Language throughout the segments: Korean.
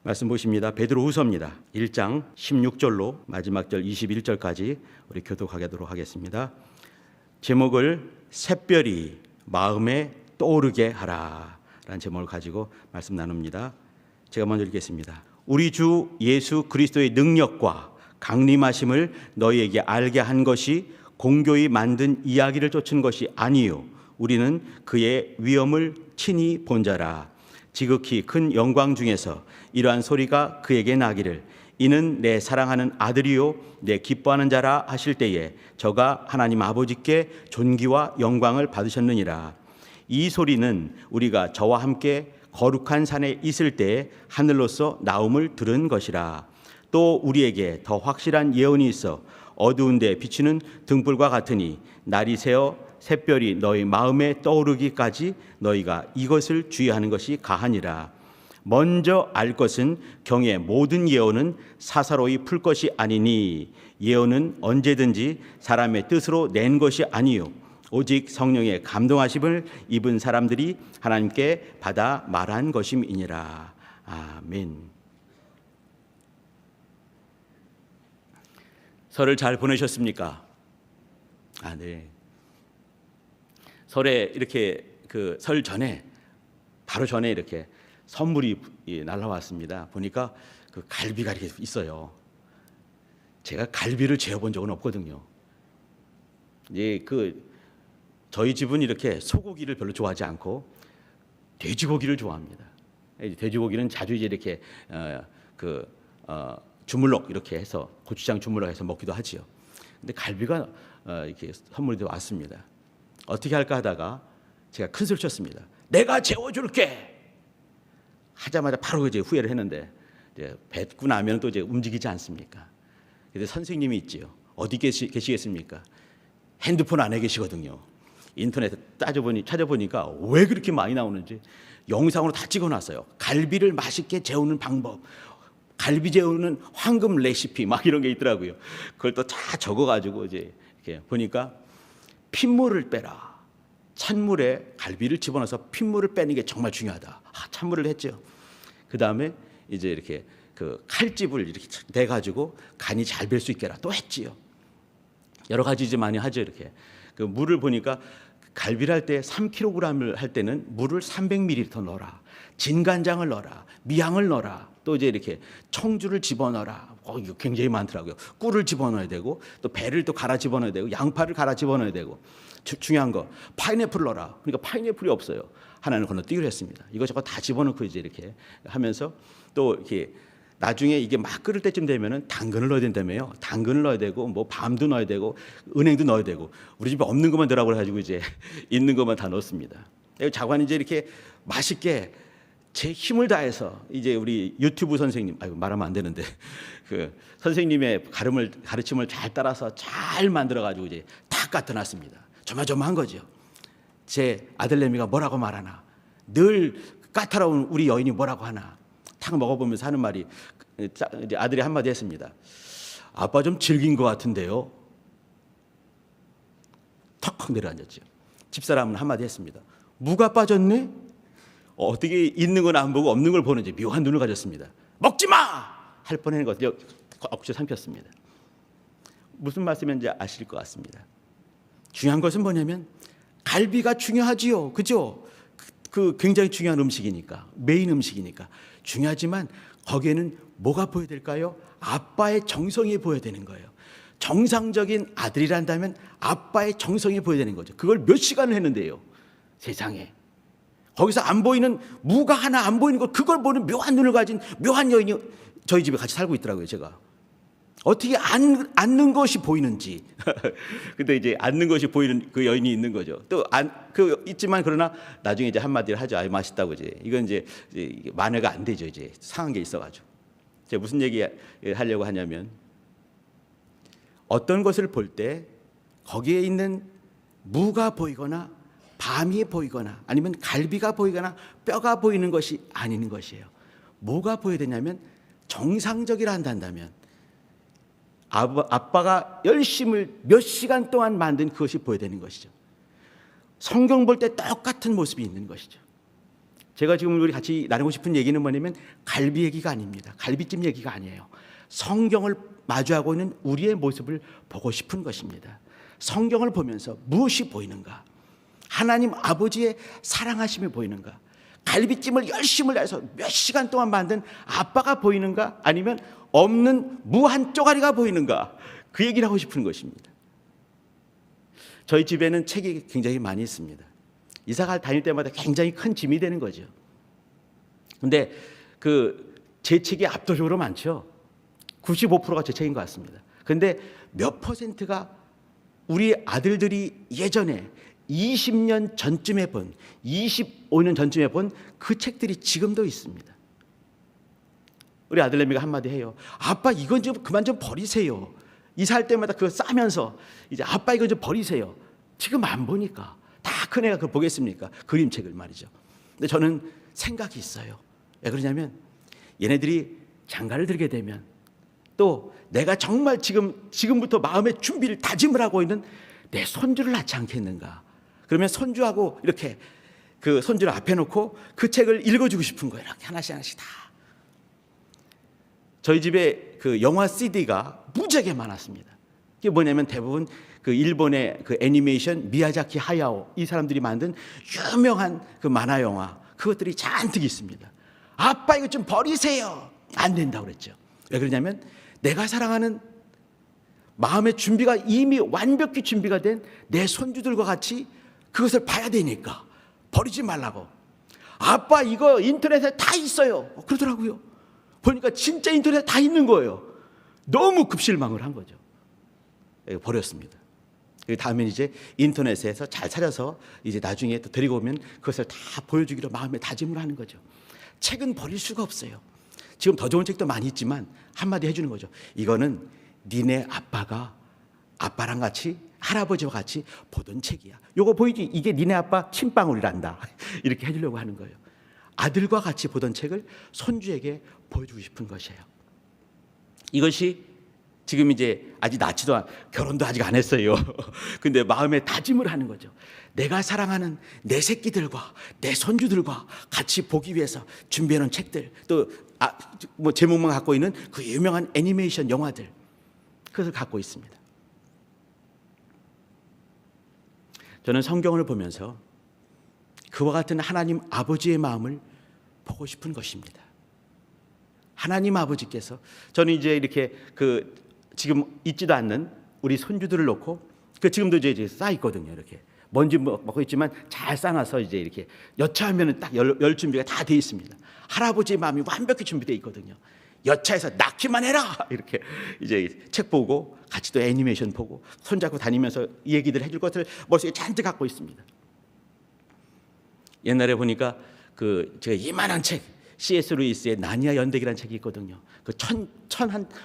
말씀 보십니다. 베드로후서입니다. 1장 16절로 마지막 절 21절까지 우리 교독하도록 하겠습니다. 제목을 샛별이 마음에 떠오르게 하라 라는 제목을 가지고 말씀 나눕니다. 제가 먼저 읽겠습니다. 우리 주 예수 그리스도의 능력과 강림하심을 너희에게 알게 한 것이 공교히 만든 이야기를 쫓은 것이 아니요 우리는 그의 위엄을 친히 본 자라. 지극히 큰 영광 중에서 이러한 소리가 그에게 나기를 이는 내 사랑하는 아들이요 내 기뻐하는 자라 하실 때에 저가 하나님 아버지께 존귀와 영광을 받으셨느니라. 이 소리는 우리가 저와 함께 거룩한 산에 있을 때에 하늘로서 나옴을 들은 것이라. 또 우리에게 더 확실한 예언이 있어 어두운 데 비추는 등불과 같으니 날이 새어 샛별이 너희 마음에 떠오르기까지 너희가 이것을 주의하는 것이 가하니라. 먼저 알 것은 경의 모든 예언은 사사로이 풀 것이 아니니 예언은 언제든지 사람의 뜻으로 낸 것이 아니요 오직 성령의 감동하심을 입은 사람들이 하나님께 받아 말한 것임이니라. 아멘. 설을 잘 보내셨습니까? 네. 설에 이렇게 설 전에 바로 전에 이렇게 선물이 날라왔습니다. 보니까 갈비가 이렇게 있어요. 제가 갈비를 재워본 적은 없거든요. 저희 집은 이렇게 소고기를 별로 좋아하지 않고 돼지고기를 좋아합니다. 돼지고기는 자주 이제 이렇게 주물럭 이렇게 해서 고추장 주물럭 해서 먹기도 하지요. 근데 갈비가 이렇게 선물이 왔습니다. 어떻게 할까 하다가 제가 큰 소리 쳤습니다. 내가 재워줄게. 하자마자 바로 이제 후회를 했는데 이제 뱉고 나면 또 이제 움직이지 않습니까? 근데 선생님이 있지요. 어디 계시겠습니까? 핸드폰 안에 계시거든요. 인터넷에 찾아보니까 왜 그렇게 많이 나오는지 영상으로 다 찍어놨어요. 갈비를 맛있게 재우는 방법, 갈비 재우는 황금 레시피 막 이런 게 있더라고요. 그걸 또 다 적어가지고 이제 이렇게 보니까 핏물을 빼라. 찬물에 갈비를 집어넣어서 핏물을 빼는 게 정말 중요하다. 찬물을 했죠. 그 다음에 이제 이렇게 칼집을 이렇게 대가지고 간이 잘 뵐 수 있게 해라. 또 했지요. 여러 가지 이제 많이 하죠. 이렇게 물을 보니까 갈비를 할 때 3kg을 할 때는 물을 300ml 넣어라. 진간장을 넣어라. 미향을 넣어라. 또 이제 이렇게 청주를 집어넣어라. 이거 굉장히 많더라고요. 꿀을 집어넣어야 되고 또 배를 또 갈아 집어넣어야 되고 양파를 갈아 집어넣어야 되고 중요한 거 파인애플을 넣어라. 그러니까 파인애플이 없어요. 하나는 건너뛰기로 했습니다. 이것저것 다 집어넣고 이제 이렇게 하면서 또 이렇게 나중에 이게 막 끓을 때쯤 되면은 당근을 넣어야 된다며요. 당근을 넣어야 되고 뭐 밤도 넣어야 되고 은행도 넣어야 되고 우리 집에 없는 것만 넣으라고 해가지고 이제 있는 것만 다 넣습니다. 자관 이제 이렇게 맛있게 제 힘을 다해서 이제 우리 유튜브 선생님, 말하면 안 되는데 선생님의 가르침을 잘 따라서 잘 만들어가지고 이제 다 갖다 놨습니다. 조마조마한 거죠. 제 아들내미가 뭐라고 말하나, 늘 까다로운 우리 여인이 뭐라고 하나, 탁 먹어보면서 하는 말이 이제 아들이 한마디 했습니다. 아빠 좀 질긴 것 같은데요. 턱 내려앉았죠. 집사람은 한마디 했습니다. 무가 빠졌네? 어떻게 있는 건 안 보고 없는 걸 보는지 묘한 눈을 가졌습니다. 먹지 마! 할 뻔한 것 억지로 삼켰습니다. 무슨 말씀인지 아실 것 같습니다. 중요한 것은 뭐냐면 갈비가 중요하지요. 그죠? 굉장히 중요한 음식이니까, 메인 음식이니까 중요하지만 거기에는 뭐가 보여야 될까요? 아빠의 정성이 보여야 되는 거예요. 정상적인 아들이란다면 아빠의 정성이 보여야 되는 거죠. 그걸 몇 시간을 했는데요. 세상에. 거기서 안 보이는 무가 하나 안 보이는 것, 그걸 보는 묘한 눈을 가진 묘한 여인이 저희 집에 같이 살고 있더라고요. 제가 어떻게 앉는 것이 보이는지. 근데 이제 앉는 것이 보이는 그 여인이 있는 거죠. 또 있지만 그러나 나중에 이제 한마디를 하죠. 맛있다고 이제. 이건 이제 만회가 안 되죠. 이제 상한 게 있어가지고. 제가 무슨 얘기 하려고 하냐면 어떤 것을 볼 때 거기에 있는 무가 보이거나 밤이 보이거나 아니면 갈비가 보이거나 뼈가 보이는 것이 아닌 것이에요. 뭐가 보여야 되냐면 정상적이라 한다면 아빠가 열심을 몇 시간 동안 만든 그것이 보여야 되는 것이죠. 성경 볼 때 똑같은 모습이 있는 것이죠. 제가 지금 우리 같이 나누고 싶은 얘기는 뭐냐면 갈비 얘기가 아닙니다. 갈비찜 얘기가 아니에요. 성경을 마주하고 있는 우리의 모습을 보고 싶은 것입니다. 성경을 보면서 무엇이 보이는가? 하나님 아버지의 사랑하심이 보이는가? 갈비찜을 열심을 다해서 몇 시간 동안 만든 아빠가 보이는가? 아니면 없는 무한 쪼가리가 보이는가? 그 얘기를 하고 싶은 것입니다. 저희 집에는 책이 굉장히 많이 있습니다. 이사가 다닐 때마다 굉장히 큰 짐이 되는 거죠. 근데 제 책이 압도적으로 많죠. 95%가 제 책인 것 같습니다. 근데 몇 퍼센트가 우리 아들들이 예전에 20년 전쯤에 본, 25년 전쯤에 본 그 책들이 지금도 있습니다. 우리 아들내미가 한마디 해요. 아빠 이건 좀 그만 좀 버리세요. 이사할 때마다 그거 싸면서 이제 아빠 이거 좀 버리세요. 지금 안 보니까 다 큰애가 그걸 보겠습니까? 그림책을 말이죠. 근데 저는 생각이 있어요. 왜 그러냐면 얘네들이 장가를 들게 되면 또 내가 정말 지금부터 마음의 준비를 다짐을 하고 있는 내 손주를 낳지 않겠는가. 그러면 손주하고 이렇게 그 손주를 앞에 놓고 그 책을 읽어주고 싶은 거예요. 이렇게 하나씩 다. 저희 집에 그 영화 CD가 무지하게 많았습니다. 이게 뭐냐면 대부분 그 일본의 그 애니메이션 미야자키 하야오 이 사람들이 만든 유명한 그 만화 영화 그것들이 잔뜩 있습니다. 아빠 이거 좀 버리세요. 안 된다고 그랬죠. 왜 그러냐면 내가 사랑하는 마음의 준비가 이미 완벽히 준비가 된 내 손주들과 같이 그것을 봐야 되니까 버리지 말라고. 아빠 이거 인터넷에 다 있어요. 그러더라고요. 보니까 진짜 인터넷에 다 있는 거예요. 너무 급실망을 한 거죠. 버렸습니다. 다음엔 이제 인터넷에서 잘 찾아서 이제 나중에 또 데리고 오면 그것을 다 보여주기로 마음에 다짐을 하는 거죠. 책은 버릴 수가 없어요. 지금 더 좋은 책도 많이 있지만 한마디 해주는 거죠. 이거는 니네 아빠가 아빠랑 같이 할아버지와 같이 보던 책이야. 요거 보이지? 이게 니네 아빠 침방울이란다. 이렇게 해주려고 하는 거예요. 아들과 같이 보던 책을 손주에게 보여주고 싶은 것이에요. 이것이 지금 이제 아직 낳지도 결혼도 아직 안 했어요. 근데 마음에 다짐을 하는 거죠. 내가 사랑하는 내 새끼들과 내 손주들과 같이 보기 위해서 준비해놓은 책들, 또 뭐 제목만 갖고 있는 그 유명한 애니메이션 영화들, 그것을 갖고 있습니다. 저는 성경을 보면서 그와 같은 하나님 아버지의 마음을 보고 싶은 것입니다. 하나님 아버지께서 저는 이제 이렇게 지금 있지도 않는 우리 손주들을 놓고 지금도 이제 쌓여 있거든요. 이렇게 먼지 먹고 있지만 잘 쌓아서 이제 이렇게 여차하면 딱 열 준비가 다 돼 있습니다. 할아버지의 마음이 완벽히 준비되어 있거든요. 여차해서 낳기만 해라 이렇게 이제 책 보고 같이 또 애니메이션 보고 손잡고 다니면서 얘기들 해줄 것을 머릿속에 잔뜩 갖고 있습니다. 옛날에 보니까 제가 이만한 책 C.S. 루이스의 나니아 연대기라는 책이 있거든요. 한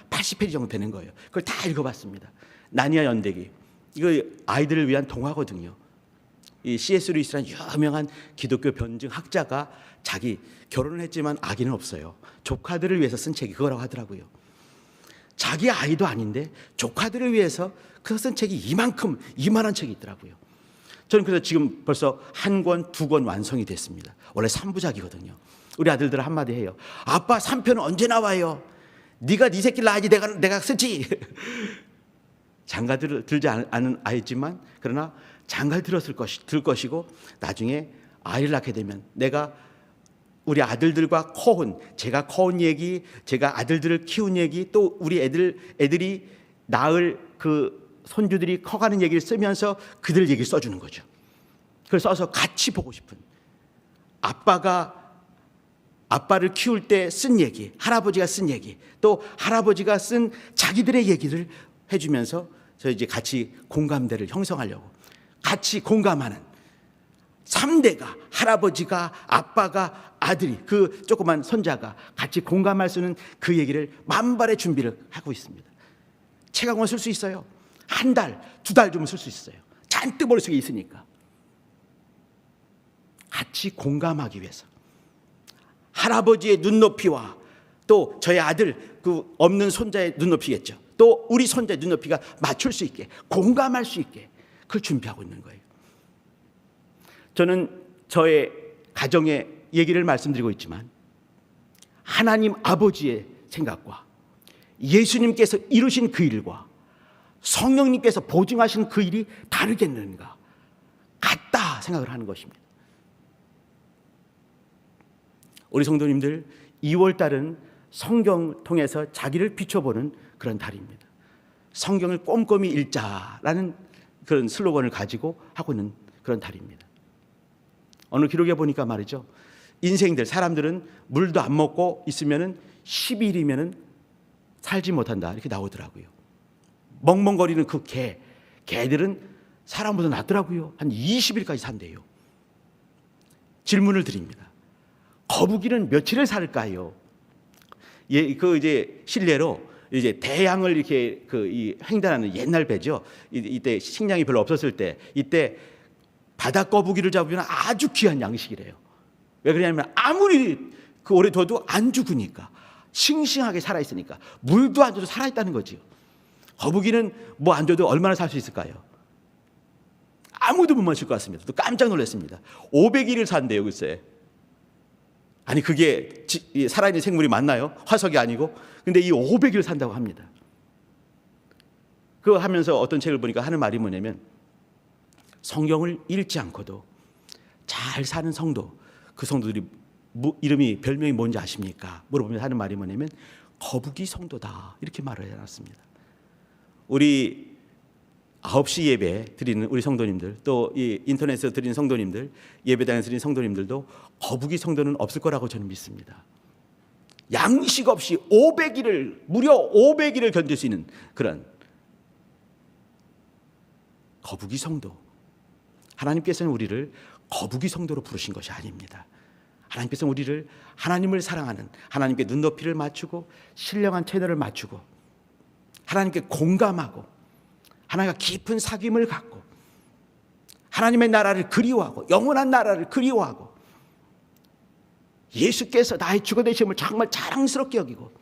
80페이지 정도 되는 거예요. 그걸 다 읽어봤습니다. 나니아 연대기. 이거 아이들을 위한 동화거든요. 이 C.S. 루이스라는 유명한 기독교 변증 학자가 자기 결혼을 했지만 아기는 없어요. 조카들을 위해서 쓴 책이 그거라고 하더라고요. 자기 아이도 아닌데 조카들을 위해서 쓴 책이 이만한 책이 있더라고요. 저는 그래서 지금 벌써 1권, 2권 완성이 됐습니다. 원래 3부작이거든요. 우리 아들들 한마디 해요. 아빠 3편은 언제 나와요? 네가 네 새끼를 낳아야지 내가 쓰지. 장가를 들지 않은 아이지만 그러나 장가를 들 것이고 나중에 아이를 낳게 되면 내가 우리 아들들과 제가 커온 얘기, 제가 아들들을 키운 얘기, 또 우리 애들이 낳을 그 손주들이 커가는 얘기를 쓰면서 그들 얘기를 써주는 거죠. 그걸 써서 같이 보고 싶은 아빠를 키울 때 쓴 얘기, 할아버지가 쓴 얘기, 또 할아버지가 쓴 자기들의 얘기를 해주면서 저 이제 같이 공감대를 형성하려고 같이 공감하는 3대가 할아버지가 아빠가 아들이 그 조그만 손자가 같이 공감할 수 있는 그 얘기를 만발의 준비를 하고 있습니다. 책 한 권 쓸 수 있어요. 1달, 2달 좀 쓸 수 있어요. 잔뜩 머릿속에 있으니까. 같이 공감하기 위해서 할아버지의 눈높이와 또 저희 아들 없는 손자의 눈높이겠죠. 또 우리 손자의 눈높이가 맞출 수 있게 공감할 수 있게 그걸 준비하고 있는 거예요. 저는 저의 가정의 얘기를 말씀드리고 있지만 하나님 아버지의 생각과 예수님께서 이루신 그 일과 성령님께서 보증하신 그 일이 다르겠는가? 같다 생각을 하는 것입니다. 우리 성도님들, 2월달은 성경 통해서 자기를 비춰보는 그런 달입니다. 성경을 꼼꼼히 읽자라는 그런 슬로건을 가지고 하고 있는 그런 달입니다. 어느 기록에 보니까 말이죠, 인생들, 사람들은 물도 안 먹고 있으면은 10일이면은 살지 못한다 이렇게 나오더라고요. 멍멍거리는 그 개들은 사람보다 낫더라고요. 한 20일까지 산대요. 질문을 드립니다. 거북이는 며칠을 살까요? 예, 그 이제 실례로 이제 대양을 이렇게 이 횡단하는 옛날 배죠. 이때 식량이 별로 없었을 때, 이때 바다 거북이를 잡으면 아주 귀한 양식이래요. 왜 그러냐면 아무리 그 오래 둬도 안 죽으니까, 싱싱하게 살아 있으니까, 물도 안 줘도 살아 있다는 거지요. 거북이는 뭐 안 줘도 얼마나 살 수 있을까요? 아무도 못 맞출 것 같습니다. 또 깜짝 놀랐습니다. 500일을 산대요, 글쎄. 아니 그게 살아있는 생물이 맞나요? 화석이 아니고. 근데 이 500일 산다고 합니다. 그거 하면서 어떤 책을 보니까 하는 말이 뭐냐면, 성경을 읽지 않고도 잘 사는 성도, 그 성도들이 이름이 별명이 뭔지 아십니까? 물어보면 하는 말이 뭐냐면 거북이 성도다 이렇게 말을 해놨습니다. 우리 9시 예배 드리는 우리 성도님들, 또 이 인터넷에서 드리는 성도님들, 예배당에서 드리는 성도님들도 거북이 성도는 없을 거라고 저는 믿습니다. 양식 없이 500일을, 무려 500일을 견딜 수 있는 그런 거북이 성도. 하나님께서는 우리를 거북이 성도로 부르신 것이 아닙니다. 하나님께서는 우리를 하나님을 사랑하는, 하나님께 눈높이를 맞추고 신령한 채널을 맞추고 하나님께 공감하고 하나님과 깊은 사귐을 갖고 하나님의 나라를 그리워하고 영원한 나라를 그리워하고 예수께서 나의 주가 되심을 정말 자랑스럽게 여기고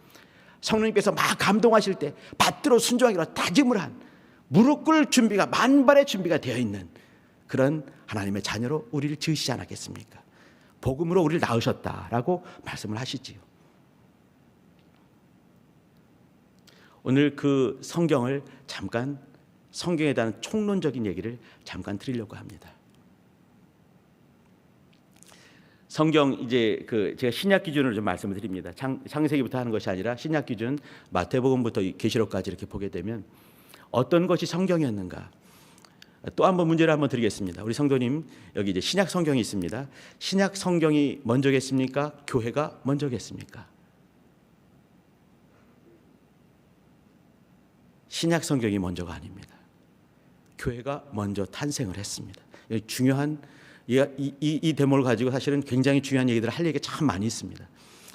성령님께서 막 감동하실 때 받들어 순종하기로 다짐을 한, 무릎 꿇을 준비가, 만발의 준비가 되어 있는 그런 하나님의 자녀로 우리를 지으시지 않았겠습니까? 복음으로 우리를 낳으셨다라고 말씀을 하시지요. 오늘 그 성경을 잠깐, 성경에 대한 총론적인 얘기를 잠깐 드리려고 합니다. 성경 이제 제가 신약 기준으로 좀 말씀을 드립니다. 창세기부터 하는 것이 아니라 신약 기준 마태복음부터 계시록까지 이렇게 보게 되면 어떤 것이 성경이었는가? 또 한번 문제를 한번 드리겠습니다. 우리 성도님, 여기 이제 신약 성경이 있습니다. 신약 성경이 먼저겠습니까? 교회가 먼저겠습니까? 신약 성경이 먼저가 아닙니다. 교회가 먼저 탄생을 했습니다. 중요한 이 대목을 가지고 사실은 굉장히 중요한 얘기들을 할 얘기가 참 많이 있습니다.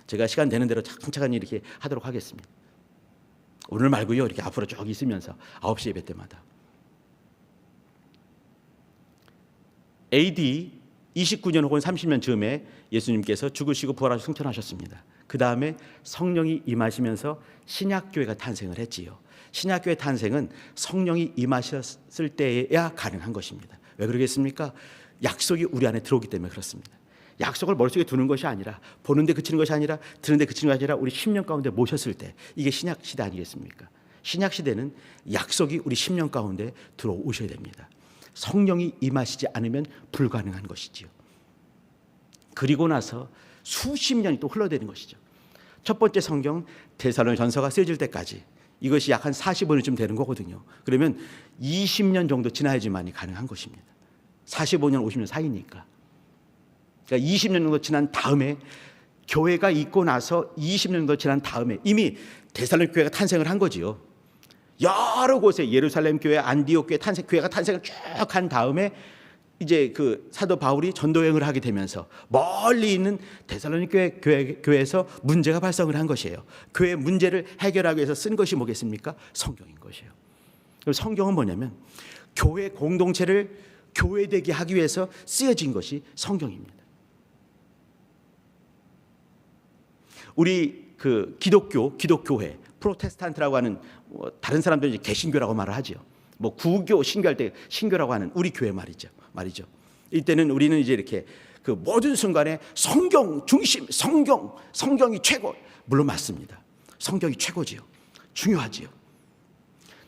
제가 시간 되는 대로 차근차근 이렇게 하도록 하겠습니다. 오늘 말고요, 이렇게 앞으로 쭉 있으면서 9시 예배 때마다. AD 29년 혹은 30년 즈음에 예수님께서 죽으시고 부활하시고 승천하셨습니다. 그 다음에 성령이 임하시면서 신약교회가 탄생을 했지요. 신약교회 탄생은 성령이 임하셨을 때에야 가능한 것입니다. 왜 그러겠습니까? 약속이 우리 안에 들어오기 때문에 그렇습니다. 약속을 머릿속에 두는 것이 아니라, 보는데 그치는 것이 아니라, 듣는데 그치는 것이 아니라 우리 심령 가운데 모셨을 때, 이게 신약 시대 아니겠습니까? 신약 시대는 약속이 우리 심령 가운데 들어오셔야 됩니다. 성령이 임하시지 않으면 불가능한 것이지요. 그리고 나서 수십 년이 또 흘러내는 것이죠. 첫 번째 성경 데살로니가전서가 쓰여질 때까지 이것이 약 한 45년쯤 되는 거거든요. 그러면 20년 정도 지나야지만이 가능한 것입니다. 45년, 50년 사이니까. 그러니까 20년 정도 지난 다음에, 교회가 있고 나서 20년 정도 지난 다음에 이미 데살로니가 교회가 탄생을 한 거지요. 여러 곳에 예루살렘 교회, 안디옥 교회 교회가 탄생을 쭉 한 다음에 이제 그 사도 바울이 전도 여행을 하게 되면서 멀리 있는 데살로니가 교회에서 문제가 발생을 한 것이에요. 교회 문제를 해결하기 위해서 쓴 것이 뭐겠습니까? 성경인 것이에요. 성경은 뭐냐면 교회 공동체를 교회되게 하기 위해서 쓰여진 것이 성경입니다. 우리 그 기독교회, 프로테스탄트라고 하는, 다른 사람들은 이제 개신교라고 말을 하죠. 뭐 구교, 신교할 때 신교라고 하는 우리 교회 말이죠. 이때는 우리는 이제 이렇게 그 모든 순간에 성경 중심, 성경이 최고. 물론 맞습니다. 성경이 최고지요. 중요하지요.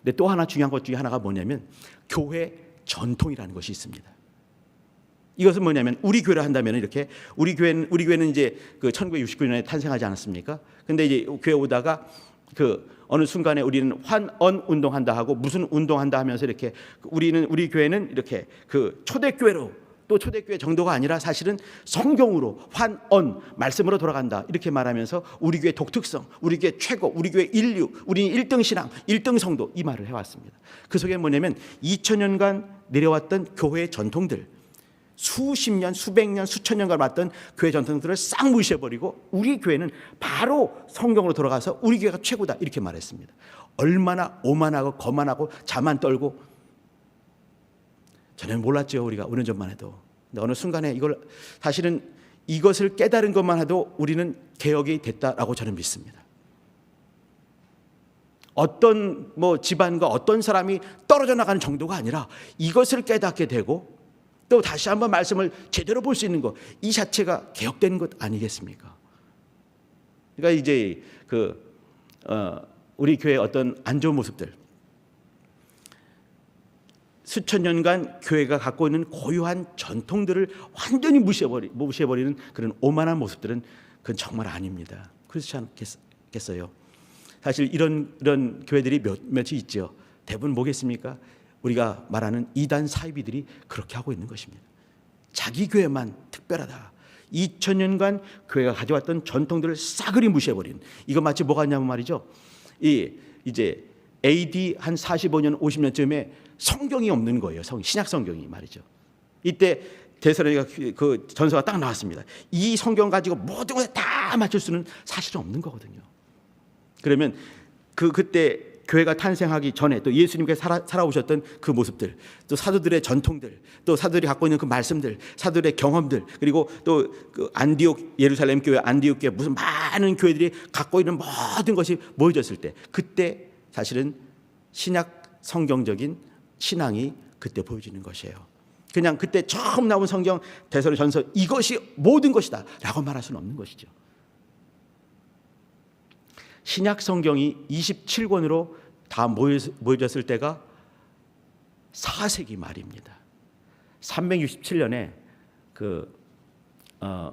근데 또 하나 중요한 것 중에 하나가 뭐냐면 교회 전통이라는 것이 있습니다. 이것은 뭐냐면 우리 교회를 한다면 이렇게 우리 교회는 이제 그 1969년에 탄생하지 않았습니까? 근데 이제 교회 오다가 그 어느 순간에 우리는 환언 운동한다 하고 무슨 운동한다 하면서 이렇게 우리 교회는 이렇게 그 초대교회로, 또 초대교회 정도가 아니라 사실은 성경으로 환언 말씀으로 돌아간다 이렇게 말하면서 우리 교회 독특성, 우리 교회 최고, 우리 교회 인류, 우리는 1등 신앙, 1등 성도 이 말을 해왔습니다. 그 속에 뭐냐면 2000년간 내려왔던 교회의 전통들, 수십 년, 수백 년, 수천 년간 왔던 교회 전통들을 싹 무시해버리고 우리 교회는 바로 성경으로 돌아가서 우리 교회가 최고다 이렇게 말했습니다. 얼마나 오만하고 거만하고 자만 떨고, 전혀 몰랐죠. 우리가 5년 전만 해도. 근데 어느 순간에 사실은 이것을 깨달은 것만 해도 우리는 개혁이 됐다라고 저는 믿습니다. 어떤 집안과 어떤 사람이 떨어져 나가는 정도가 아니라 이것을 깨닫게 되고 또 다시 한번 말씀을 제대로 볼 수 있는 것, 이 자체가 개혁되는 것 아니겠습니까? 그러니까 이제 우리 교회의 어떤 안 좋은 모습들, 수천 년간 교회가 갖고 있는 고유한 전통들을 완전히 무시해버리는 그런 오만한 모습들은 그건 정말 아닙니다. 그렇지 않겠어요? 사실 이런 교회들이 몇이 있죠. 대부분 뭐겠습니까? 우리가 말하는 이단 사이비들이 그렇게 하고 있는 것입니다. 자기 교회만 특별하다. 2000년간 교회가 가져왔던 전통들을 싸그리 무시해버린, 이거 마치 뭐가 있냐면 말이죠. 이제 AD 한 45년 50년쯤에 성경이 없는 거예요. 신약 성경이 말이죠. 이때 데살로니가 그 전서가 딱 나왔습니다. 이 성경 가지고 모든 것에 다 맞출 수는 사실은 없는 거거든요. 그러면 그때 교회가 탄생하기 전에 또 예수님께서 살아오셨던 그 모습들, 또 사도들의 전통들, 또 사도들이 갖고 있는 그 말씀들, 사도들의 경험들, 그리고 또 그 안디옥, 예루살렘 교회, 안디옥 교회, 무슨 많은 교회들이 갖고 있는 모든 것이 모여졌을 때, 그때 사실은 신약 성경적인 신앙이 그때 보여지는 것이에요. 그냥 그때 처음 나온 성경 데살로전서 이것이 모든 것이다 라고 말할 수는 없는 것이죠. 신약 성경이 27권으로 다 모여졌을 때가 4세기 말입니다. 367년에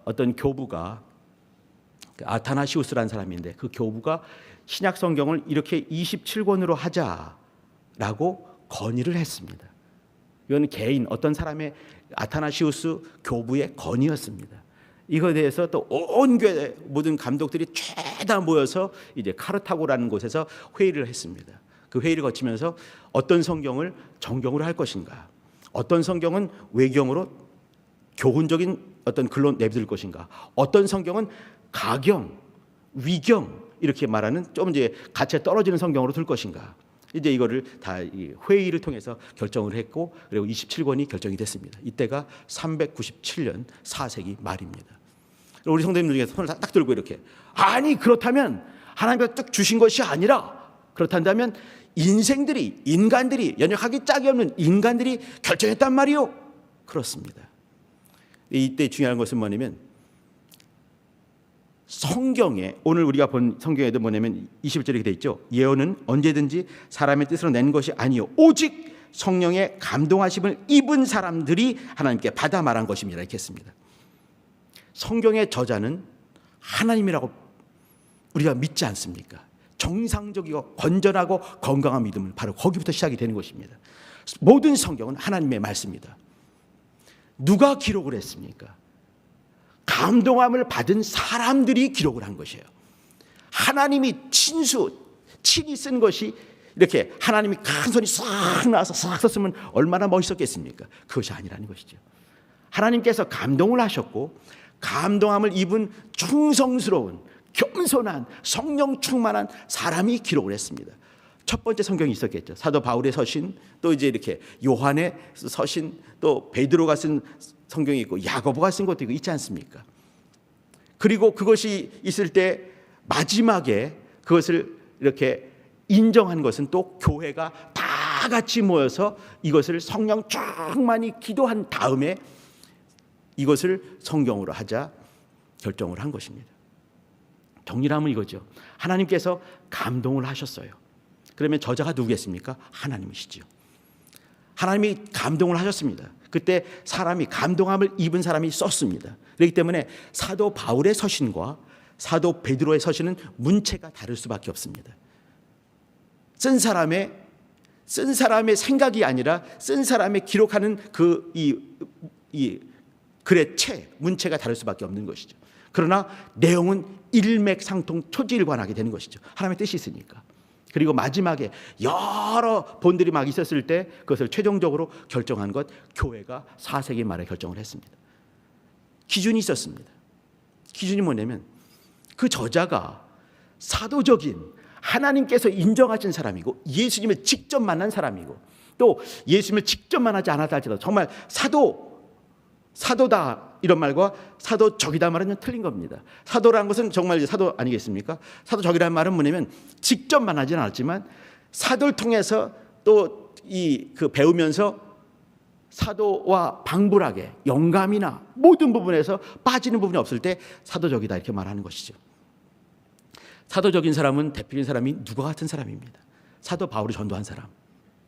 어떤 교부가, 아타나시우스라는 사람인데 그 교부가 신약 성경을 이렇게 27권으로 하자라고 건의를 했습니다. 이건 개인 어떤 사람의, 아타나시우스 교부의 건의였습니다. 이거에 대해서 또 온 교회 모든 감독들이 죄다 모여서 이제 카르타고라는 곳에서 회의를 했습니다. 그 회의를 거치면서 어떤 성경을 정경으로 할 것인가, 어떤 성경은 외경으로 교훈적인 어떤 글로 내비둘 것인가, 어떤 성경은 가경, 위경 이렇게 말하는 좀 이제 가치에 떨어지는 성경으로 둘 것인가. 이제 이거를 다 회의를 통해서 결정을 했고, 그리고 27권이 결정이 됐습니다. 이때가 397년 4세기 말입니다. 우리 성도님들 중에 손을 딱 들고 이렇게, 아니 그렇다면 하나님께서 딱 주신 것이 아니라, 그렇다면 인간들이 연역하기 짝이 없는 인간들이 결정했단 말이요. 그렇습니다. 이때 중요한 것은 뭐냐면 성경에, 오늘 우리가 본 성경에도 뭐냐면 21절에 이렇게 되어 있죠. 예언은 언제든지 사람의 뜻으로 낸 것이 아니요 오직 성령의 감동하심을 입은 사람들이 하나님께 받아 말한 것입니다. 이렇게 했습니다. 성경의 저자는 하나님이라고 우리가 믿지 않습니까? 정상적이고 건전하고 건강한 믿음은 바로 거기부터 시작이 되는 것입니다. 모든 성경은 하나님의 말씀입니다. 누가 기록을 했습니까? 감동함을 받은 사람들이 기록을 한 것이에요. 하나님이 친히 쓴 것이, 이렇게 하나님이 큰 손이 싹 나와서 싹 썼으면 얼마나 멋있었겠습니까? 그것이 아니라는 것이죠. 하나님께서 감동을 하셨고 감동함을 입은 충성스러운 겸손한 성령 충만한 사람이 기록을 했습니다. 첫 번째 성경이 있었겠죠. 사도 바울의 서신, 또 이제 이렇게 요한의 서신, 또 베드로가 쓴 성경이 있고 야고보가 쓴 것도 있고 있지 않습니까? 그리고 그것이 있을 때 마지막에 그것을 이렇게 인정한 것은 또 교회가 다 같이 모여서 이것을 성령 충만히 기도한 다음에 이것을 성경으로 하자 결정을 한 것입니다. 정리하면 이거죠. 하나님께서 감동을 하셨어요. 그러면 저자가 누구겠습니까? 하나님이시죠. 하나님이 감동을 하셨습니다. 그때 사람이 감동함을 입은 사람이 썼습니다. 그렇기 때문에 사도 바울의 서신과 사도 베드로의 서신은 문체가 다를 수밖에 없습니다. 쓴 사람의 생각이 아니라 쓴 사람의 기록하는 이 글의 문체가 다를 수밖에 없는 것이죠. 그러나 내용은 일맥상통 초지일관하게 되는 것이죠. 하나님의 뜻이 있으니까. 그리고 마지막에 여러 본들이 막 있었을 때 그것을 최종적으로 결정한 것, 교회가 4세기 말에 결정을 했습니다. 기준이 있었습니다. 기준이 뭐냐면 그 저자가 사도적인 하나님께서 인정하신 사람이고 예수님을 직접 만난 사람이고 또 예수님을 직접 만나지 않았다 할지라도 정말 사도다 이런 말과 사도적이다 말은 틀린 겁니다. 사도라는 것은 정말 사도 아니겠습니까? 사도적이라는 말은 뭐냐면 직접 만나지는 않았지만 사도를 통해서 또 배우면서 사도와 방불하게 영감이나 모든 부분에서 빠지는 부분이 없을 때 사도적이다 이렇게 말하는 것이죠. 사도적인 사람은 대표적인 사람이 누가 같은 사람입니다. 사도 바울이 전도한 사람,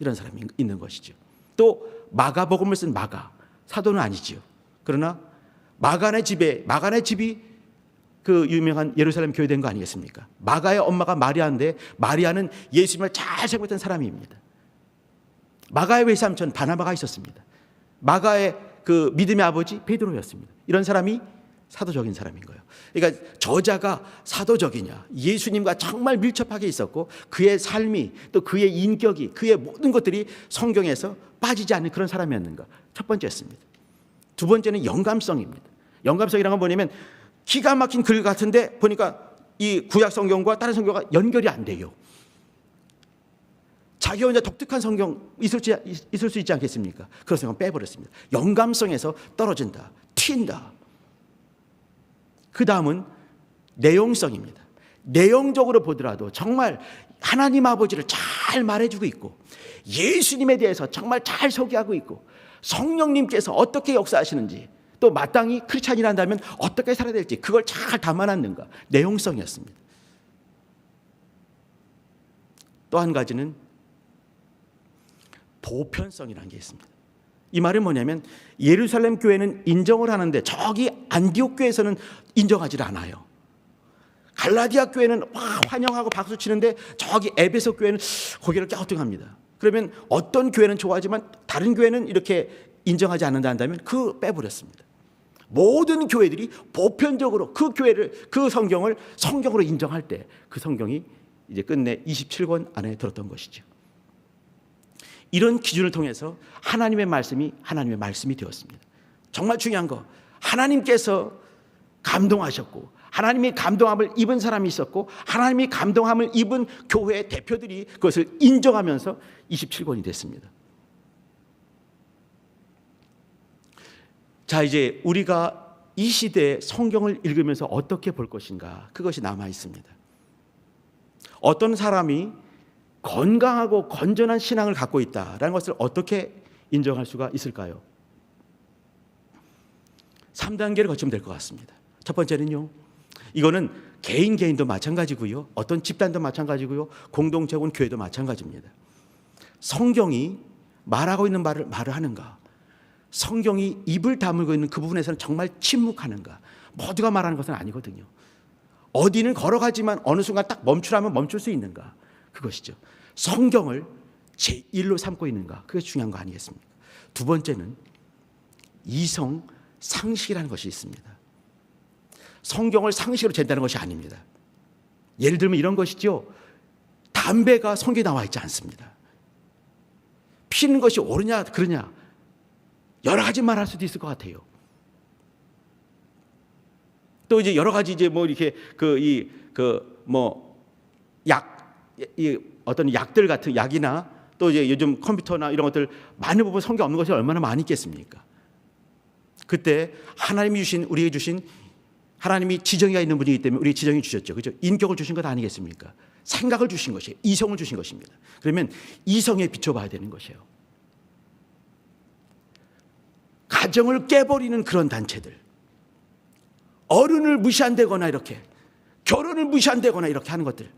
이런 사람이 있는 것이죠. 또 마가복음을 쓴 마가, 사도는 아니지요. 그러나 마가네 집이 그 유명한 예루살렘 교회 된 거 아니겠습니까? 마가의 엄마가 마리아인데 마리아는 예수님을 잘 생각했던 사람입니다. 마가의 외삼촌 바나바가 있었습니다. 마가의 그 믿음의 아버지 베드로였습니다. 이런 사람이 사도적인 사람인 거예요. 그러니까 저자가 사도적이냐, 예수님과 정말 밀접하게 있었고 그의 삶이 또 그의 인격이 그의 모든 것들이 성경에서 빠지지 않는 그런 사람이었는가, 첫 번째였습니다. 두 번째는 영감성입니다. 영감성이라는 건 뭐냐면 기가 막힌 글 같은데 보니까 이 구약 성경과 다른 성경과 연결이 안 돼요. 자기 혼자 독특한 성경 있을 수 있지 않겠습니까? 그런 성경 빼버렸습니다. 영감성에서 떨어진다, 튄다. 그 다음은 내용성입니다. 내용적으로 보더라도 정말 하나님 아버지를 잘 말해주고 있고 예수님에 대해서 정말 잘 소개하고 있고 성령님께서 어떻게 역사하시는지 또 마땅히 크리스찬이란다면 어떻게 살아야 될지 그걸 잘 담아놨는가, 내용성이었습니다. 또 한 가지는 보편성이라는 게 있습니다. 이 말은 뭐냐면 예루살렘 교회는 인정을 하는데 저기 안디옥 교회에서는 인정하지 않아요. 갈라디아 교회는 환영하고 박수 치는데 저기 에베소 교회는 고개를 갸우뚱합니다. 그러면 어떤 교회는 좋아하지만 다른 교회는 이렇게 인정하지 않는다 한다면 그 빼버렸습니다. 모든 교회들이 보편적으로 그 교회를, 그 성경을 성경으로 인정할 때 그 성경이 이제 끝내 27권 안에 들었던 것이죠. 이런 기준을 통해서 하나님의 말씀이 되었습니다. 정말 중요한 거, 하나님께서 감동하셨고 하나님이 감동함을 입은 사람이 있었고 하나님이 감동함을 입은 교회의 대표들이 그것을 인정하면서 27권이 됐습니다. 자, 이제 우리가 이 시대에 성경을 읽으면서 어떻게 볼 것인가, 그것이 남아 있습니다. 어떤 사람이 건강하고 건전한 신앙을 갖고 있다라는 것을 어떻게 인정할 수가 있을까요? 3단계를 거치면 될 것 같습니다. 첫 번째는요, 이거는 개인도 마찬가지고요, 어떤 집단도 마찬가지고요, 공동체 혹은 교회도 마찬가지입니다. 성경이 말하고 있는 말을 하는가, 성경이 입을 다물고 있는 그 부분에서는 정말 침묵하는가. 모두가 말하는 것은 아니거든요. 어디는 걸어가지만 어느 순간 딱 멈추라면 멈출 수 있는가, 그것이죠. 성경을 제1로 삼고 있는가, 그게 중요한 거 아니겠습니까? 두 번째는 이성 상식이라는 것이 있습니다. 성경을 상식으로 잰다는 것이 아닙니다. 예를 들면 이런 것이죠. 담배가 성경에 나와 있지 않습니다. 피는 것이 옳으냐 그러냐 여러 가지 말할 수도 있을 것 같아요. 또 이제 여러 가지 이제 뭐 이렇게 어떤 약들 같은 약이나 또 이제 요즘 컴퓨터나 이런 것들 많은 부분 성경 없는 것이 얼마나 많이 있겠습니까? 그때 하나님이 주신, 우리에게 주신, 하나님이 지정이가 있는 분이기 때문에 우리 지정이 주셨죠. 그렇죠? 인격을 주신 것 아니겠습니까? 생각을 주신 것이에요. 이성을 주신 것입니다. 그러면 이성에 비춰봐야 되는 것이에요. 가정을 깨버리는 그런 단체들, 어른을 무시한다거나 이렇게 결혼을 무시한다거나 이렇게 하는 것들,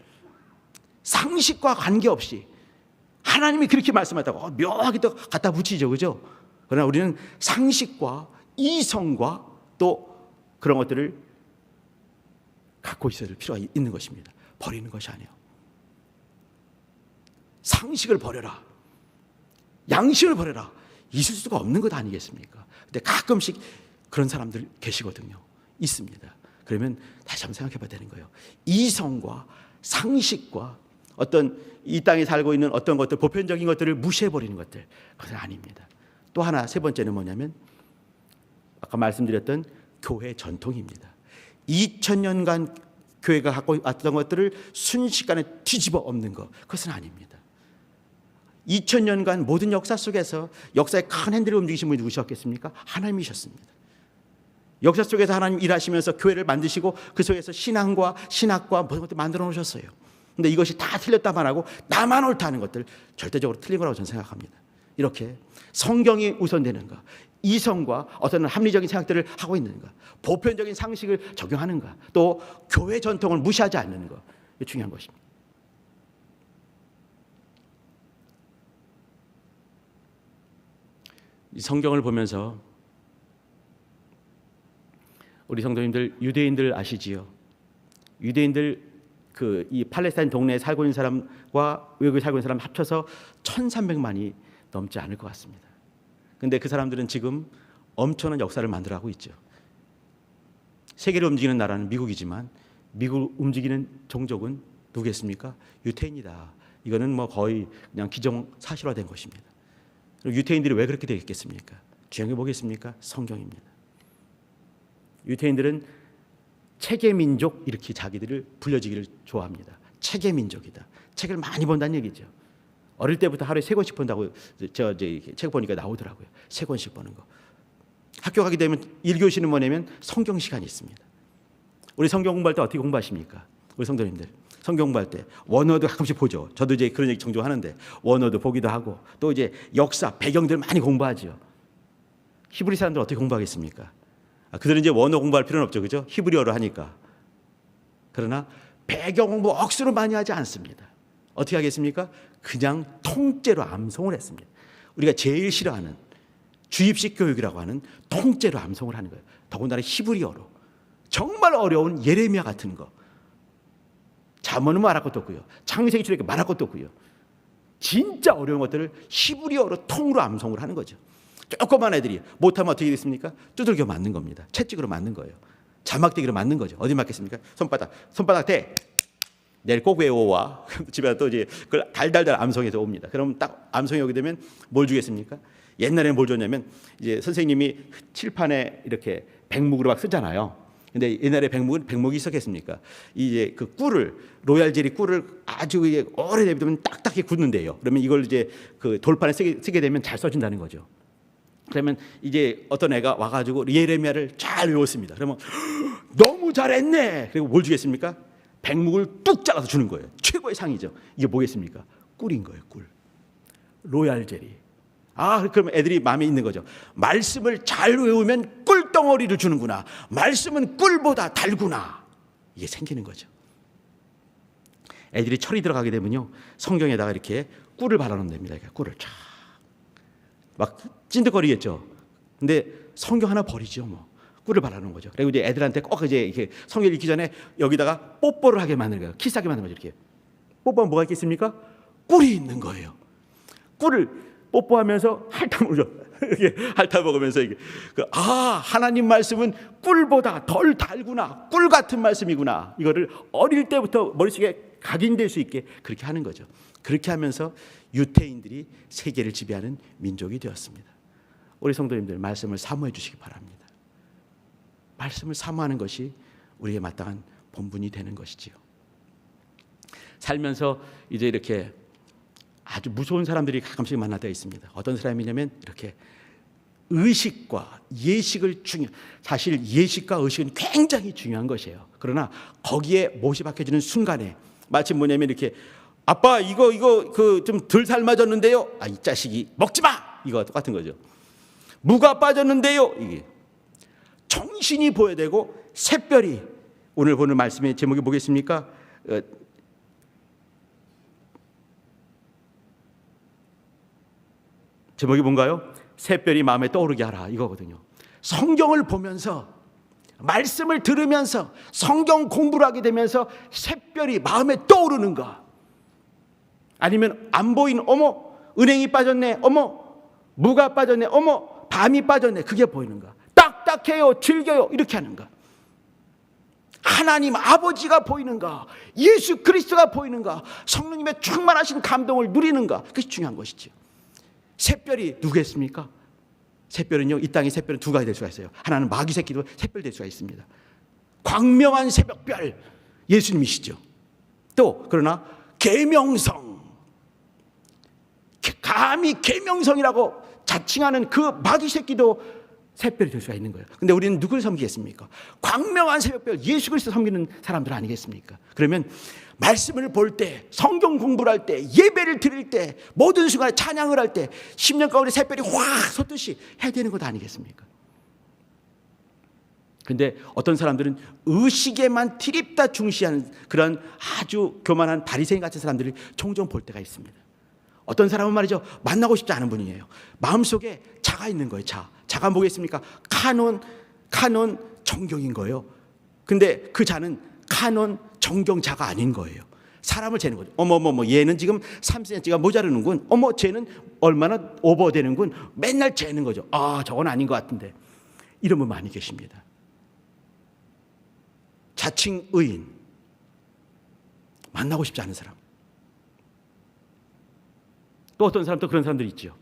상식과 관계없이 하나님이 그렇게 말씀하다고 묘하게 또 갖다 붙이죠, 그죠? 그러나 우리는 상식과 이성과 또 그런 것들을 갖고 있어야 될 필요가 있는 것입니다. 버리는 것이 아니에요. 상식을 버려라, 양심을 버려라, 있을 수가 없는 것 아니겠습니까? 근데 가끔씩 그런 사람들 계시거든요. 있습니다. 그러면 다시 한번 생각해 봐야 되는 거예요. 이성과 상식과 어떤 이 땅에 살고 있는 어떤 것들, 보편적인 것들을 무시해 버리는 것들, 그것은 아닙니다. 또 하나, 세 번째는 뭐냐면 아까 말씀드렸던 교회 전통입니다. 2000년간 교회가 갖고 왔던 것들을 순식간에 뒤집어 엎는 것, 그것은 아닙니다. 2000년간 모든 역사 속에서 역사의 큰 핸들을 움직이신 분이 누구셨겠습니까? 하나님이셨습니다. 역사 속에서 하나님 일하시면서 교회를 만드시고 그 속에서 신앙과 신학과 모든 것들 만들어 놓으셨어요. 근데 이것이 다 틀렸다만 하고 나만 옳다는 것들, 절대적으로 틀린 거라고 저는 생각합니다. 이렇게 성경이 우선되는가, 이성과 어떤 합리적인 생각들을 하고 있는가, 보편적인 상식을 적용하는가, 또 교회 전통을 무시하지 않는 것, 이게 중요한 것입니다. 이 성경을 보면서 우리 성도님들, 유대인들 아시지요? 유대인들 이 팔레스타인 동네에 살고 있는 사람과 외국에 살고 있는 사람 합쳐서 1,300만이 넘지 않을 것 같습니다. 근데 그 사람들은 지금 엄청난 역사를 만들어가고 있죠. 세계를 움직이는 나라는 미국이지만 미국을 움직이는 종족은 누구겠습니까? 유태인이다. 이거는 뭐 거의 그냥 기정사실화된 것입니다. 유태인들이 왜 그렇게 되겠습니까? 중요한 게 뭐겠습니까? 성경입니다. 유태인들은 체계민족 이렇게 자기들을 불려지기를 좋아합니다. 체계민족이다. 책을 많이 본다는 얘기죠. 어릴 때부터 하루에 3권씩 본다고 저 책 보니까 나오더라고요. 3권씩 보는 거. 학교 가게 되면 1교시는 뭐냐면 성경 시간이 있습니다. 우리 성경 공부할 때 어떻게 공부하십니까? 우리 성도님들 성경 공부할 때 원어도 가끔씩 보죠. 저도 이제 그런 얘기 종종 하는데 원어도 보기도 하고 또 이제 역사 배경들 많이 공부하죠. 히브리 사람들 어떻게 공부하겠습니까? 그들은 이제 원어 공부할 필요는 없죠, 그죠? 히브리어로 하니까. 그러나 배경 공부 억수로 많이 하지 않습니다. 어떻게 하겠습니까? 그냥 통째로 암송을 했습니다. 우리가 제일 싫어하는 주입식 교육이라고 하는 통째로 암송을 하는 거예요. 더군다나 히브리어로. 정말 어려운 예레미야 같은 거. 잠언은 말할 것도 없고요. 창세기 출애굽기 말할 것도 없고요. 진짜 어려운 것들을 히브리어로 통으로 암송을 하는 거죠. 조그만 애들이 못하면 어떻게 됐습니까? 두들겨 맞는 겁니다. 채찍으로 맞는 거예요. 자막대기로 맞는 거죠. 어디 맞겠습니까? 손바닥 대. 내일 꼭 외워와. 집에 가서 또 이제 그걸 달달달 암송해서 옵니다. 그럼 딱 암송이 오게 되면 뭘 주겠습니까? 옛날에는 뭘 줬냐면 이제 선생님이 칠판에 이렇게 백목으로 막 쓰잖아요. 근데 옛날에 백목이 있었겠습니까? 이제 그 꿀을 로얄 젤리 꿀을 아주 이게 오래되면 딱딱히 굳는데요. 그러면 이걸 이제 그 돌판에 쓰게 되면 잘 써진다는 거죠. 그러면 이제 어떤 애가 와가지고 예레미야를 잘 외웠습니다. 그러면 너무 잘했네. 그리고 뭘 주겠습니까? 백목을 뚝 잘라서 주는 거예요. 최고의 상이죠. 이게 뭐겠습니까? 꿀인 거예요. 꿀. 로얄 젤리. 그럼 애들이 마음에 있는 거죠. 말씀을 잘 외우면 꿀덩어리를 주는구나. 말씀은 꿀보다 달구나. 이게 생기는 거죠. 애들이 철이 들어가게 되면요, 성경에다가 이렇게 꿀을 발라놓으면 됩니다. 이렇게 꿀을 쫙. 막 찐득거리겠죠. 근데 성경 하나 버리죠, 뭐. 꿀을 발라놓은 거죠. 그리고 이제 애들한테 꼭 이제 이렇게 성경 읽기 전에 여기다가 뽀뽀를 하게 만드는 거예요. 키스하게 만드는 거죠. 이렇게. 뽀뽀하면 뭐가 있겠습니까? 꿀이 있는 거예요. 꿀을 뽀뽀하면서 핥아먹죠. 이렇게 핥아먹으면서 이게 하나님 말씀은 꿀보다 덜 달구나. 꿀 같은 말씀이구나. 이거를 어릴 때부터 머릿속에 각인될 수 있게 그렇게 하는 거죠. 그렇게 하면서 유태인들이 세계를 지배하는 민족이 되었습니다. 우리 성도님들 말씀을 사모해 주시기 바랍니다. 말씀을 사모하는 것이 우리의 마땅한 본분이 되는 것이지요. 살면서 이제 이렇게 아주 무서운 사람들이 가끔씩 만날 때가 있습니다. 어떤 사람이냐면 이렇게 의식과 예식을 사실 예식과 의식은 굉장히 중요한 것이에요. 그러나 거기에 못이 박혀지는 순간에 마치 뭐냐면 이렇게 아빠 이거 그 좀 덜 삶아졌는데요. 이 자식이 먹지 마. 이거 똑같은 거죠. 무가 빠졌는데요. 이게 정신이 보여야 되고 샛별이, 오늘 보는 말씀의 제목이 뭐겠습니까? 제목이 뭔가요? 샛별이 마음에 떠오르게 하라, 이거거든요. 성경을 보면서, 말씀을 들으면서, 성경 공부를 하게 되면서 샛별이 마음에 떠오르는가? 아니면 안 보인, 어머 은행이 빠졌네, 어머 무가 빠졌네, 어머 밤이 빠졌네, 그게 보이는가? 딱딱해요, 즐겨요, 이렇게 하는가? 하나님 아버지가 보이는가? 예수 그리스도가 보이는가? 성령님의 충만하신 감동을 누리는가? 그것이 중요한 것이죠. 샛별이 누구겠습니까? 샛별은요, 이 땅의 샛별은 두 가지 될 수가 있어요. 하나는 마귀 새끼도 샛별 될 수가 있습니다. 광명한 새벽별, 예수님이시죠. 또 그러나 계명성, 감히 계명성이라고 자칭하는 그 마귀 새끼도 샛별이 될 수가 있는 거예요. 근데 우리는 누구를 섬기겠습니까? 광명한 새벽별 예수 그리스도 섬기는 사람들 아니겠습니까? 그러면 말씀을 볼 때, 성경 공부를 할 때, 예배를 드릴 때, 모든 순간에 찬양을 할 때 10년 가운데 샛별이 확 솟듯이 해야 되는 것 아니겠습니까? 근데 어떤 사람들은 의식에만 티립다 중시하는 그런 아주 교만한 바리새인 같은 사람들을 종종 볼 때가 있습니다. 어떤 사람은 말이죠, 만나고 싶지 않은 분이에요. 마음속에 자가 있는 거예요. 자가 뭐겠습니까? 카논 정경인 거예요. 근데 그 자는 카논 정경 자가 아닌 거예요. 사람을 재는 거죠. 어머머머, 얘는 지금 3cm가 모자르는군. 어머, 쟤는 얼마나 오버되는군. 맨날 재는 거죠. 아, 저건 아닌 것 같은데. 이런 분 많이 계십니다. 자칭 의인, 만나고 싶지 않은 사람. 또 어떤 사람도 그런 사람들이 있죠.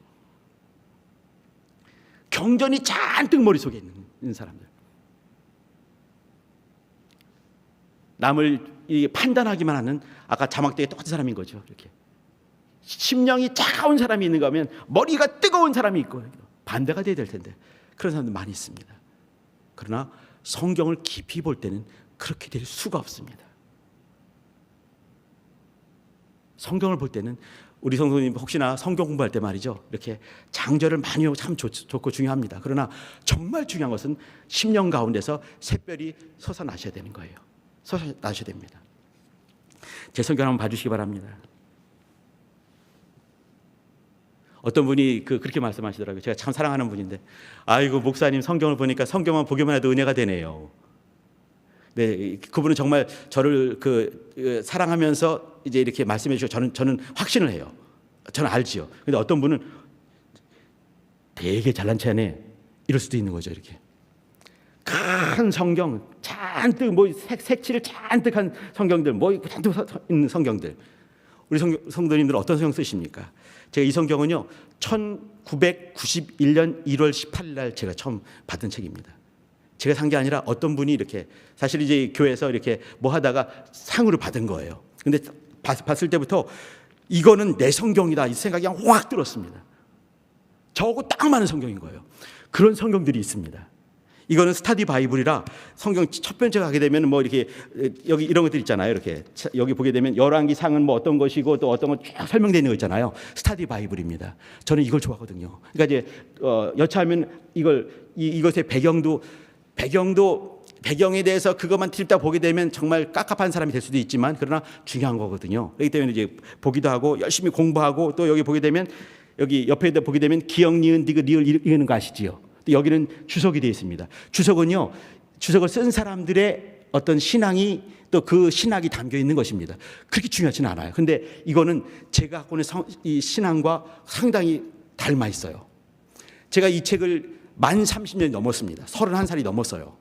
경전이 잔뜩 머릿속에 있는 사람들. 남을 판단하기만 하는, 아까 자막대에 똑같은 사람인 거죠. 이렇게 심령이 차가운 사람이 있는가 하면 머리가 뜨거운 사람이 있고, 반대가 돼야 될 텐데 그런 사람들 많이 있습니다. 그러나 성경을 깊이 볼 때는 그렇게 될 수가 없습니다. 성경을 볼 때는 우리 성도님 혹시나 성경 공부할 때 말이죠, 이렇게 장절을 많이 하고 참 좋고 중요합니다. 그러나 정말 중요한 것은 심령 가운데서 샛별이 솟아나셔야 되는 거예요. 솟아나셔야 됩니다. 제 성경 한번 봐주시기 바랍니다. 어떤 분이 그렇게 말씀하시더라고요. 제가 참 사랑하는 분인데, 아이고 목사님 성경을 보니까 성경만 보기만 해도 은혜가 되네요. 네, 그분은 정말 저를 사랑하면서 이제 이렇게 말씀해 주시고 저는 확신을 해요. 저는 알지요. 근데 어떤 분은 되게 잘난 체하네 이럴 수도 있는 거죠. 이렇게 큰 성경 잔뜩 색칠을 잔뜩 한 성경들, 잔뜩 있는 성경들. 우리 성도님들 어떤 성경 쓰십니까? 제가 이 성경은요 1991년 1월 18일 날 제가 처음 받은 책입니다. 제가 산 게 아니라 어떤 분이 이렇게, 사실 이제 교회에서 이렇게 뭐 하다가 상으로 받은 거예요. 근데 봤을 때부터 이거는 내 성경이다 이 생각이 확 들었습니다. 저하고 딱 맞는 성경인 거예요. 그런 성경들이 있습니다. 이거는 스터디 바이블이라 성경 첫 번째 가게 되면 뭐 이렇게 여기 이런 것들 있잖아요. 이렇게 여기 보게 되면 열왕기 상은 뭐 어떤 것이고 또 어떤 거 쭉 설명되어 있는 거 있잖아요. 스터디 바이블입니다. 저는 이걸 좋아하거든요. 그러니까 이제 여차하면 이것의 배경에 대해서 그것만 틀다 보게 되면 정말 깝깝한 사람이 될 수도 있지만, 그러나 중요한 거거든요. 그렇기 때문에 이제 보기도 하고 열심히 공부하고, 또 여기 보게 되면 여기 옆에다 보게 되면 기역, 니은, 디귿, 리을 이러는 거 아시지요? 또 여기는 주석이 되어 있습니다. 주석은요, 주석을 쓴 사람들의 어떤 신앙이 또 그 신학이 담겨 있는 것입니다. 그렇게 중요하지는 않아요. 근데 이거는 제가 갖고 있는 이 신앙과 상당히 닮아 있어요. 제가 이 책을 만 30년이 넘었습니다. 31살이 넘었어요.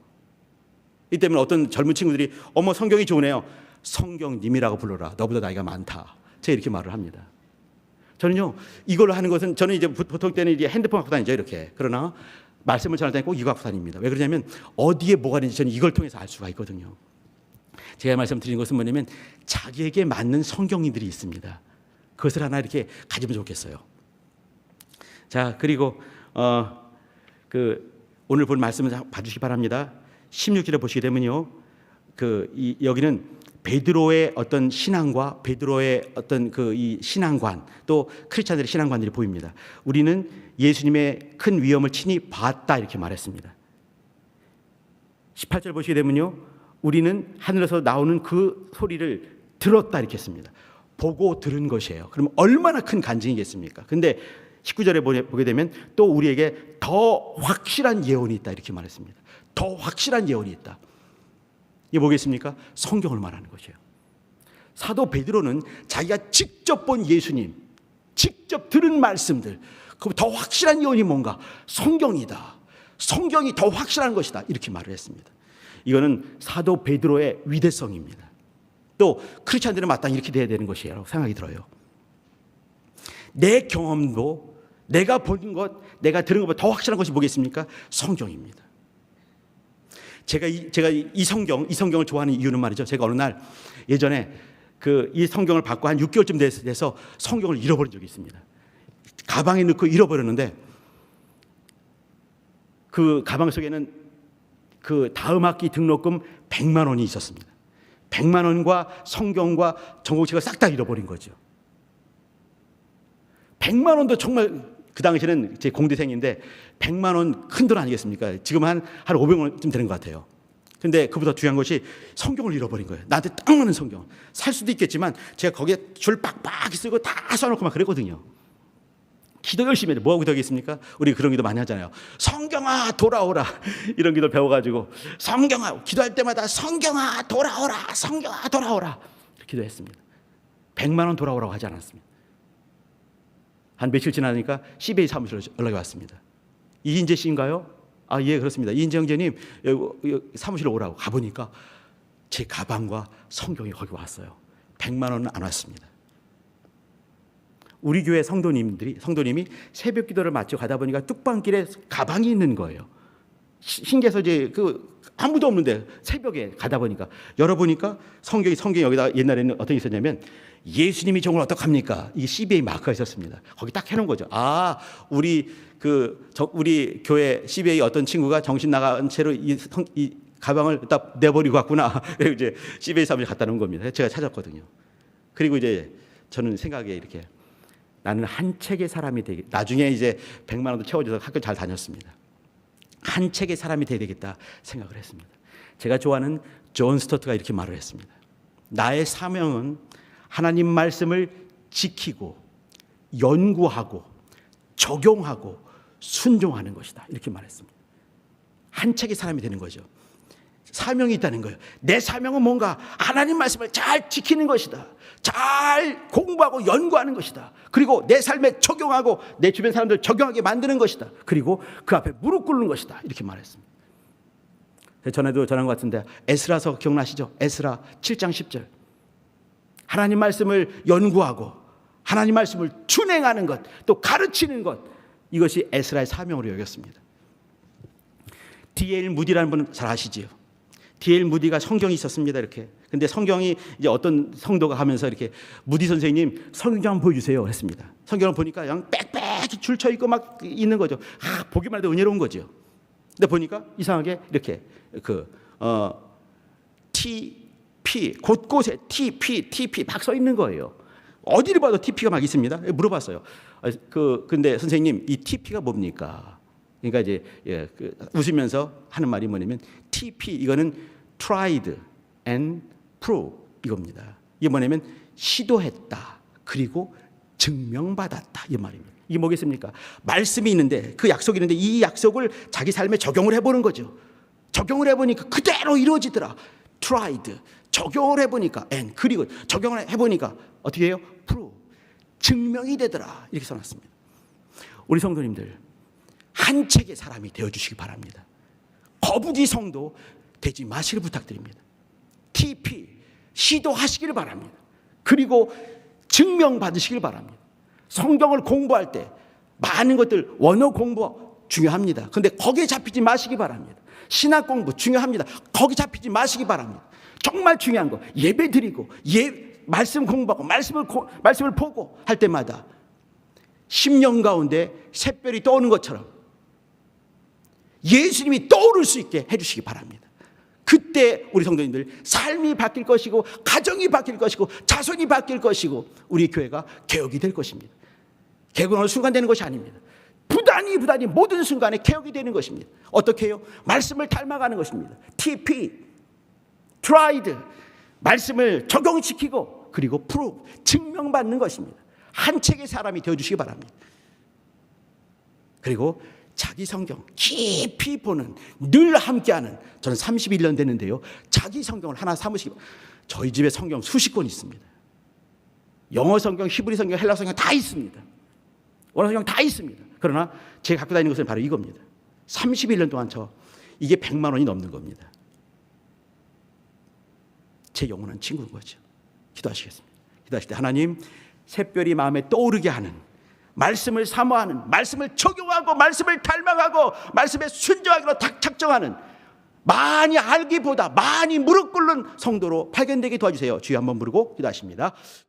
이 때문에 어떤 젊은 친구들이 어머 성경이 좋으네요. 성경님이라고 불러라. 너보다 나이가 많다. 제가 이렇게 말을 합니다. 저는요 이걸로 하는 것은, 저는 이제 보통 때는 이제 핸드폰 갖고 다니죠 이렇게. 그러나 말씀을 전할 때는 꼭 이거 갖고 다닙니다. 왜 그러냐면 어디에 뭐가 있는지 저는 이걸 통해서 알 수가 있거든요. 제가 말씀드리는 것은 뭐냐면 자기에게 맞는 성경인들이 있습니다. 그것을 하나 이렇게 가지면 좋겠어요. 자, 그리고 오늘 본 말씀을 봐주시기 바랍니다. 16절에 보시게 되면요, 여기는 베드로의 어떤 신앙과 베드로의 어떤 그 이 신앙관, 또 크리스찬들의 신앙관들이 보입니다. 우리는 예수님의 큰 위엄을 친히 봤다 이렇게 말했습니다. 18절 보시게 되면요, 우리는 하늘에서 나오는 그 소리를 들었다 이렇게 했습니다. 보고 들은 것이에요. 그럼 얼마나 큰 간증이겠습니까? 근데 19절에 보게 되면 또 우리에게 더 확실한 예언이 있다 이렇게 말했습니다. 더 확실한 예언이 있다. 이게 뭐겠습니까? 성경을 말하는 것이에요. 사도 베드로는 자기가 직접 본 예수님, 직접 들은 말씀들, 그 더 확실한 예언이 뭔가? 성경이다. 성경이 더 확실한 것이다. 이렇게 말을 했습니다. 이거는 사도 베드로의 위대성입니다. 또 크리스찬들은 마땅히 이렇게 돼야 되는 것이라고 생각이 들어요. 내 경험도 내가 본 것, 내가 들은 것보다 더 확실한 것이 뭐겠습니까? 성경입니다. 제가 이 성경을 좋아하는 이유는 말이죠. 제가 어느 날 예전에 이 성경을 받고 한 6개월쯤 돼서 성경을 잃어버린 적이 있습니다. 가방에 넣고 잃어버렸는데 그 가방 속에는 그 다음 학기 등록금 100만 원이 있었습니다. 100만 원과 성경과 전공책을 싹 다 잃어버린 거죠. 100만 원도 정말 그 당시에는 제 공대생인데 100만 원 큰 돈 아니겠습니까? 지금 한 500원쯤 되는 것 같아요. 근데 그보다 중요한 것이 성경을 잃어버린 거예요. 나한테 딱 맞는 성경. 살 수도 있겠지만 제가 거기에 줄 빡빡 쓰고 다 써놓고 막 그랬거든요. 기도 열심히 해요. 뭐하고 기도하겠습니까? 우리 그런 기도 많이 하잖아요. 성경아 돌아오라. 이런 기도 배워가지고 성경아, 기도할 때마다 성경아 돌아오라. 성경아 돌아오라. 이렇게 기도했습니다. 100만 원 돌아오라고 하지 않았습니다. 한 며칠 지나니까 CBA 사무실로 연락이 왔습니다. 이인재 씨인가요? 아, 예, 그렇습니다. 이인재 형제님, 여기 사무실로 오라고. 가보니까 제 가방과 성경이 거기 왔어요. 100만 원은 안 왔습니다. 우리 교회 성도님이 새벽 기도를 마치고 가다 보니까 뚝방길에 가방이 있는 거예요. 신기해서 이제 아무도 없는데 새벽에 가다 보니까 열어보니까 성경이 여기다 옛날에는 어떤 게 있었냐면 예수님이 정말 어떡합니까? 이게 CBA 마크가 있었습니다. 거기 딱 해놓은 거죠. 아, 우리 교회 CBA 어떤 친구가 정신 나간 채로 이 가방을 딱 내버리고 갔구나. 이제 CBA 사무실 갖다 놓은 겁니다. 제가 찾았거든요. 그리고 이제 저는 생각에 이렇게 나는 한 책의 사람이 되겠다. 나중에 이제 100만 원도 채워줘서 학교 잘 다녔습니다. 한 책의 사람이 되야 되겠다 생각을 했습니다. 제가 좋아하는 존 스토트가 이렇게 말을 했습니다. 나의 사명은 하나님 말씀을 지키고 연구하고 적용하고 순종하는 것이다. 이렇게 말했습니다. 한 책의 사람이 되는 거죠. 사명이 있다는 거예요. 내 사명은 뭔가 하나님 말씀을 잘 지키는 것이다. 잘 공부하고 연구하는 것이다. 그리고 내 삶에 적용하고 내 주변 사람들 적용하게 만드는 것이다. 그리고 그 앞에 무릎 꿇는 것이다. 이렇게 말했습니다. 전에도 전한 것 같은데 에스라서 기억나시죠? 에스라 7장 10절. 하나님 말씀을 연구하고 하나님 말씀을 준행하는 것, 또 가르치는 것, 이것이 에스라의 사명으로 여겼습니다. D.L. 무디라는 분은 잘 아시지요? D.L. 무디가 성경이 있었습니다. 이렇게. 근데 성경이 이제 어떤 성도가 하면서 이렇게 무디 선생님 성경 한번 보여주세요 했습니다. 성경을 보니까 그냥 빽빽히 줄쳐 있고 막 있는 거죠. 보기만 해도 은혜로운 거죠. 근데 보니까 이상하게 이렇게 TP 곳곳에 TP 막 써 있는 거예요. 어디를 봐도 TP가 막 있습니다. 물어봤어요. 근데 선생님 이 TP가 뭡니까? 그러니까 이제 웃으면서 하는 말이 뭐냐면 TP 이거는 tried and prove 이겁니다. 이게 뭐냐면 시도했다 그리고 증명받았다 이 말입니다. 이게 뭐겠습니까? 말씀이 있는데 그 약속이 있는데 이 약속을 자기 삶에 적용을 해보는 거죠. 적용을 해보니까 그대로 이루어지더라. tried 적용을 해보니까 and 그리고 적용을 해보니까 어떻게 해요? prove 증명이 되더라 이렇게 써놨습니다. 우리 성도님들 한 책의 사람이 되어주시기 바랍니다. 거북이 성도 되지 마시길 부탁드립니다. TP 시도하시기를 바랍니다. 그리고 증명받으시길 바랍니다. 성경을 공부할 때 많은 것들 원어 공부 중요합니다. 그런데 거기에 잡히지 마시기 바랍니다. 신학 공부 중요합니다. 거기 잡히지 마시기 바랍니다. 정말 중요한 거 예배 드리고 말씀 공부하고 말씀을 보고 할 때마다 10년 가운데 샛별이 떠오르는 것처럼 예수님이 떠오를 수 있게 해주시기 바랍니다. 그때 우리 성도님들 삶이 바뀔 것이고 가정이 바뀔 것이고 자손이 바뀔 것이고 우리 교회가 개혁이 될 것입니다. 개혁은 어느 순간 되는 것이 아닙니다. 부단히 모든 순간에 개혁이 되는 것입니다. 어떻게 해요? 말씀을 닮아가는 것입니다. TP, tried, 말씀을 적용시키고 그리고 prove, 증명받는 것입니다. 한 책의 사람이 되어주시기 바랍니다. 그리고 자기 성경 깊이 보는, 늘 함께하는, 저는 31년 됐는데요, 자기 성경을 하나 사무시기, 저희 집에 성경 수십 권 있습니다. 영어 성경, 히브리 성경, 헬라 성경 다 있습니다. 원어 성경 다 있습니다. 그러나 제가 갖고 다니는 것은 바로 이겁니다. 31년 동안 이게 100만 원이 넘는 겁니다. 제 영원한 친구인 거죠. 기도하시겠습니다. 기도하실 때 하나님, 샛별이 마음에 떠오르게 하는, 말씀을 사모하는, 말씀을 적용하고 말씀을 닮아가고 말씀에 순종하기로 작정하는, 많이 알기보다 많이 무릎 꿇는 성도로 발견되게 도와주세요. 주여 한번 부르고 기도하십니다.